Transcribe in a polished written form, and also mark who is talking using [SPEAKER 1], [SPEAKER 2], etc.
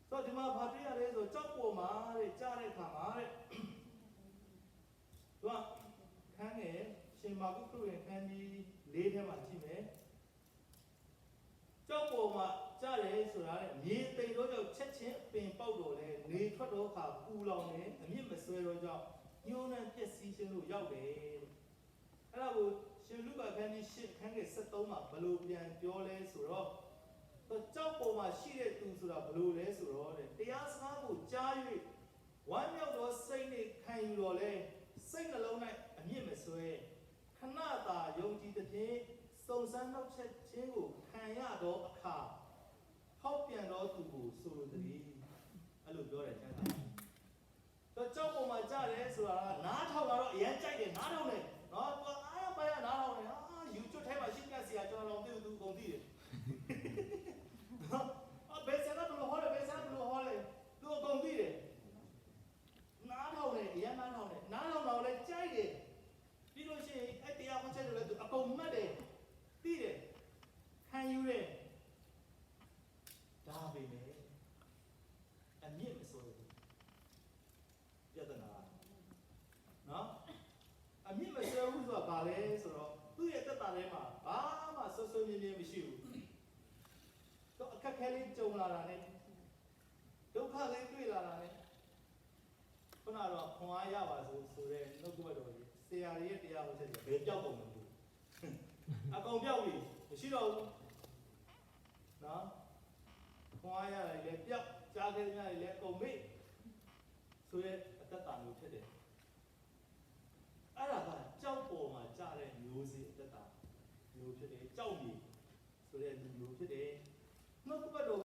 [SPEAKER 1] ဆိုတော့ဒီမှာဘာတွေ့ရလဲဆိုကြောက်ပေါ်မှာတဲ့ကြားတဲ့ခါမှာတဲ့သူကခန်းငယ်ရှင်မာကုခရစ်ဝင်ခန်းကြီး၄ထဲမှာကြည့်မယ်ကြောက်ပေါ်မှာကြားတယ်ဆိုတာတဲ့မြေသိမ်တော့ကြောင့်ချက်ချင်းပင်ပေါက်တော့လဲနေထွက်တော့ခါပူလောင်နေအမြင့်မဆွဲတော့ကြောင့်ညှိုးနှံပျက်စီးခြင်းလို့ရောက်တယ်အဲ့ဒါကိုရှင်လုကာခန်းကြီး၈ခန်းငယ်73မှာဘယ်လိုပြန်ပြောလဲဆိုတော့ကြောက်ပေါ်မှာရှိတဲ့သူဆိုတာဘယ်လိုလဲဆိုတော့တဲ့တရားစကားကိုကြား၍ဝမ်းမြောက်သောစိတ်နဲ့ခံယူတော်လဲစိတ်နှလုံး၌အမြင့်မဆွဲခဏသာယုံကြည်သဖြင့်စုံစမ်းနှောက်ချက်ခြင်းကိုခံရသောအခါဟောက်ပြန်သောသူကိုဆိုလိုသည်အဲ့လိုပြောတယ်ကျမ်းစာတော့ကြောက်ပေါ်မှာကြားတယ်ဆိုတာကနားထောင်တော့အရန်ကြိုက်တယ်နားထောင်တယ်နော်သူအားရပါရနားထောင်တယ်ယူကျွတ်ထဲမှာရှိကဆရာကျွန်တော်တို့သူကုန်သိတယ်ဘယ်ဆရာကဘယ်လိုဟောလဲဘယ်ဆရာကဘယ်လိုဟောလဲသူအကုန်သိတယ်နားထောင်တယ်အရန်နားထောင်တယ်နားထောင်တော့လည်းကြိုက်တယ်ပြီးလို့ရှိရင်အဲ့တရားဟောချက်တွေလည်းသူအကုန်မှတ်တယ်သိတယ်ခံယူတယ်ဒါပဲလေအမြင့်မဆိုဘူးပြဿနာနော်အမြင့်မဆွဲဘူးဆိုတာဘာလဲဆိုတော့သူ့ရဲ့တက်တာထဲမှာဘာမှဆွဆွမြင်းမြင်းမရှိဘူးတော့အခက်ခဲလေးကြုံလာတာနဲ့ဒုက္ခလေးတွေ့လာတာနဲ့ခုနကတော့ခွန်အားရပါဆိုတဲ့နှုတ်ကပတ်တော်ကြီးဆရာရဲ့တရားဟောချက်တွေဘယ်ပြောက်ကုန်မလို့အကုန်ပြောက်ပြီမရှိတော့ဘူးနော်ခွန်အားရတယ်လည်းပြောက်ကြားခဲ့ကြတယ်လည်းအကုန်မေ့ဆိုရဲအတ္တတာမျိုးဖြစ်တယ်အဲ့ဒါကကြောက်ပေါ်မှာကြားတဲ့မျိုးစေ့အတ္တတာမျိုးဖြစ်တယ်ကြောက်မြေဆိုတဲ့လူမျိုးဖြစ်တယ်နှုတ်ကပတ်တော်